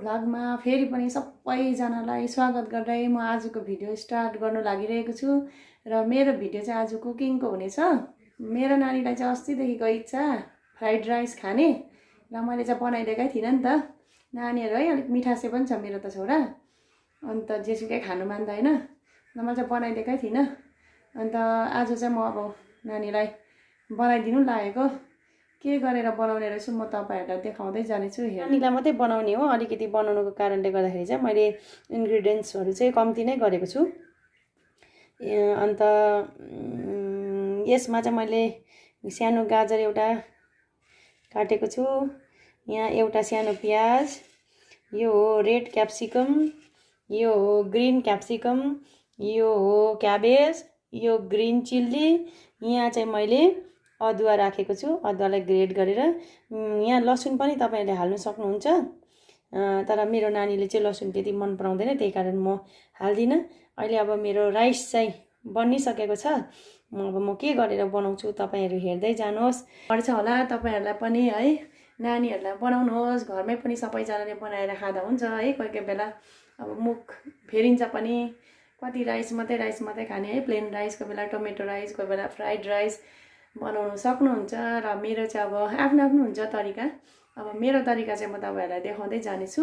भ्लगमा फेरि पनि सबैजनालाई स्वागत गर्दै म आजको भिडियो स्टार्ट गर्न लागिरहेको छु र मेरो भिडियो चाहिँ आज कुकिङको हुनेछ। मेरो नानीलाई चाहिँ अस्तिदेखिको इच्छा फ्राइड राइस खाने र मैले चाहिँ बनाइदिएकै थिइनँ नि त। नानीहरू है अलिक मिठासे पनि छ मेरो त छोरा, अन्त जेसुकै खानु मान्दैन र मैले चाहिँ बनाइदिएकै थिइनँ। अन्त आज चाहिँ म अब नानीलाई बनाइदिनु लागेको, के गरेर बनाउने रहेछु म तपाईहरुलाई देखाउँदै जानेछु। नानीलाई मात्रै बनाउने हो, अलिकति बनाउनुको कारणले गर्दाखेरि चाहिँ मैले इन्ग्रेडियन्ट्सहरु चाहिँ कम्ती नै गरेको छु। अन्त यसमा चाहिँ मैले सानो गाजर एउटा काटेको छु, यहाँ एउटा सानो प्याज, यो हो रेड क्याप्सिकम, यो हो ग्रीन क्याप्सिकम, यो हो क्याबेज, यो ग्रीन चिल्ली, यहाँ चाहिँ मैले अदुवा राखेको छु, अदुवालाई ग्रेट गरेर। यहाँ लसुन पनि तपाईहरुले हाल्न सक्नुहुन्छ, तर मेरो नानीले चाहिँ लसुन त्यति मन पराउँदैन, त्यही कारण म हाल्दिन। अहिले अब मेरो राइस चाहिँ बनिसकेको छ, अब म के गरेर बनाउँछु तपाईहरु हेर्दै जानुहोस्। पर्छ होला तपाईहरुलाई पनि है, नानीहरुलाई बनाउनुहोस्, घरमै पनि सबैजनाले बनाएर खाँदा हुन्छ है। कोही कोही बेला अब मुख फेरिन्छ पनि, कति राइस मात्रै खाने है, प्लेन राइस, कोही बेला टमेटो राइस, कोही बेला फ्राइड राइस बनाउन सक्नुहुन्छ। र मेरो चाहिँ अब आफ्नो आफ्नो हुन्छ तरिका। अब मेरो तरिका चाहिँ म तपाईहरुलाई देखाउँदै जानेछु,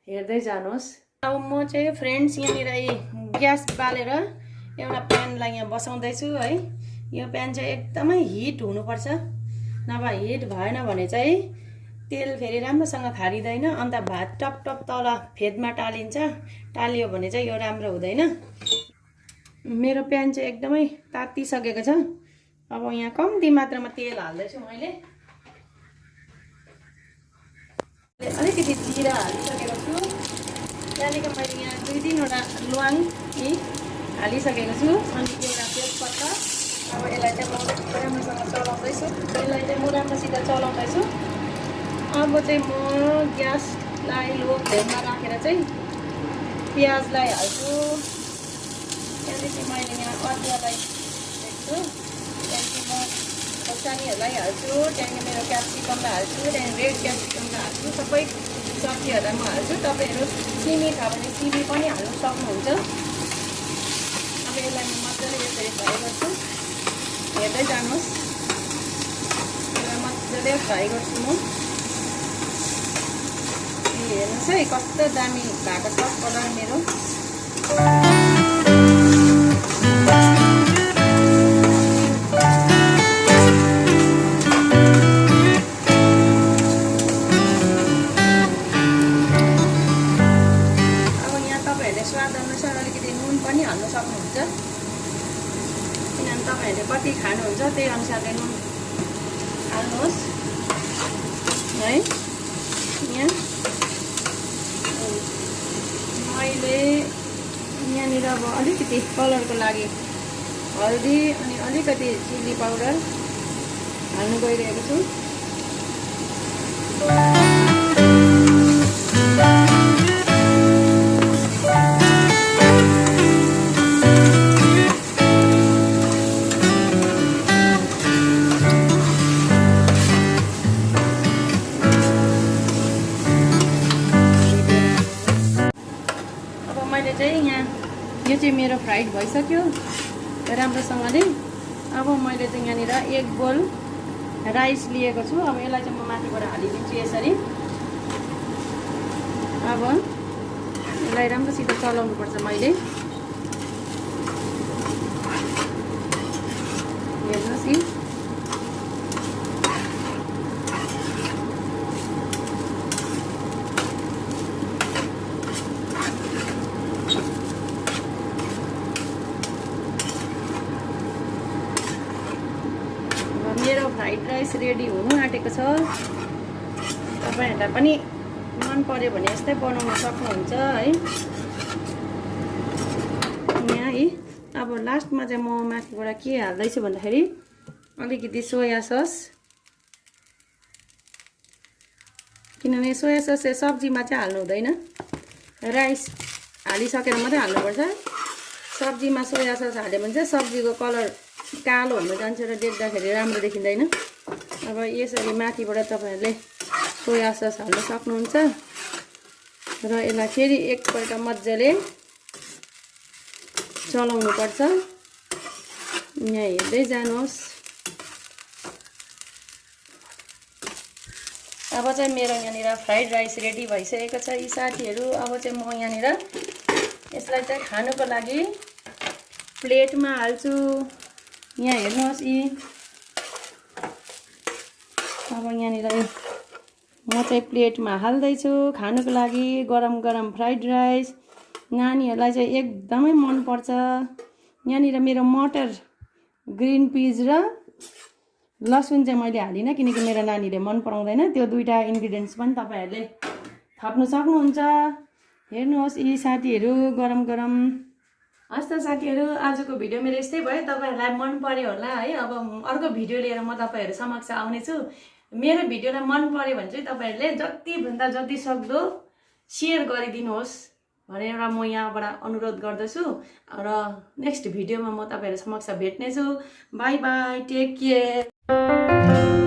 हेर्दै जानुहोस्। अब म चाहिँ फ्रेन्ड्स यहाँनिर ग्यास बालेर एउटा प्यानलाई यहाँ बसाउँदै छु है। यो प्यान चाहिँ एकदमै हिट हुनुपर्छ, नभए हिट भएन भने चाहिँ तेल फेरि राम्रोसँग खारिदैन, अन्त भात टप टप तल फेदमा टालिन्छ, टालियो भने चाहिँ यो राम्रो हुँदैन। मेरो प्यान चाहिँ एकदमै तातिसकेको छ। अब यहाँ कम्ती मात्रामा तेल हाल्दैछु मैले, अलिकति जिरा हालिसकेको छु, त्यहाँदेखि मैले यहाँ 2-3 ल्वाङ हालिसकेको छु, अनि एउटा तेजपत्ता। अब यसलाई चाहिँ म राम्रोसँग चलाउँदैछु, अब चाहिँ म ग्यासलाई लो फ्लेममा राखेर चाहिँ प्याजलाई हाल्छु, त्यहाँदेखि मैले यहाँ अदुवालाई देख्छु, त्यहाँदेखि म खोर्सानीहरूलाई हाल्छु, त्यहाँदेखि मेरो क्याप्सिकमलाई हाल्छु, त्यहाँदेखि रेड क्याप्सिकमलाई हाल्छु, सबै सब्जीहरूलाई म हाल्छु। तपाईहरु सिमी छ भने सिमी पनि हाल्न सक्नुहुन्छ। अब यसलाई म मजाले यसरी फ्राई गर्छु, हेर्दै जानुहोस्। यसलाई मजाले फ्राई गर्छु म। हेर्नुहोस् है कस्तो दामी भएको छ कलर मेरो। तपाईहरुले कति खानुहुन्छ त्यही अनुसारले नुन हाल्नुहोस् है। यहाँ मैले यहाँनिर अब अलिकति कलरको लागि हल्दी अनि अलिकति चिल्ली पाउडर हाल्नु गइरहेको छु। यो चाहिँ मेरो फ्राइड भइसक्यो राम्रोसँगले। अब मैले चाहिँ यहाँनिर 1 बोल राइस लिएको छु, अब यसलाई चाहिँ म माथिबाट हालिदिन्छु यसरी। अब यसलाई राम्रोसित चलाउनु पर्छ मैले, हेर्नुहोस् है। मेरो फ्राइड राइस रेडी हुनु आँटेको छ। तपाईहरुलाई पनि मन पर्यो भने यस्तै बनाउन सक्नुहुन्छ है। यहाँ है अब लास्टमा चाहिँ म माथिबाट के हाल्दैछु भन्दाखेरि अलिकति सोया सस, किनभने सोया सस चाहिँ सब्जीमा चाहिँ हाल्नु हुँदैन, राइस हालिसकेर मात्रै हाल्नुपर्छ। सब्जीमा सोया सस हाल्यो भने चाहिँ सब्जीको कलर कालो हुन जान्छ र देख्दाखेरि राम्रो देखिँदैन। अब यसरी माथिबाट तपाईहरुले सोया सस हाल्न सक्नुहुन्छ र यसलाई फेरि एकपल्ट मजाले चलाउनु पर्छ। यहाँ हेर्दै जानुहोस्। अब चाहिँ मेरो यहाँनिर फ्राइड राइस रेडी भइसकेको छ यी साथीहरू। अब चाहिँ म यहाँनिर यसलाई चाहिँ खानुको लागि प्लेटमा हाल्छु। यहाँ हेर्नुहोस् यी। अब यहाँनिर म चाहिँ प्लेटमा हाल्दैछु खानुको लागि गरम गरम फ्राइड राइस। नानीहरूलाई चाहिँ एकदमै मनपर्छ। यहाँनिर मेरो मटर, ग्रिन पिज र लसुन चाहिँ मैले हालिनँ किनकि मेरो नानीले मन पराउँदैन। त्यो दुईटा इन्ग्रिडियन्ट्स पनि तपाईँहरूले थप्नु सक्नुहुन्छ। हेर्नुहोस् यी साथीहरू गरम गरम। हस् त साथीहरू, आजको भिडियो मेरो यस्तै भयो। तपाईँहरूलाई मन पर्यो होला है। अब अर्को भिडियो लिएर म तपाईँहरू समक्ष आउनेछु। मेरो भिडियोलाई मन पर्यो भने चाहिँ तपाईँहरूले जतिभन्दा जति सक्दो सेयर गरिदिनुहोस् भनेर म यहाँबाट अनुरोध गर्दछु। र नेक्स्ट भिडियोमा म तपाईँहरू समक्ष भेट्नेछु। Bye bye, take care.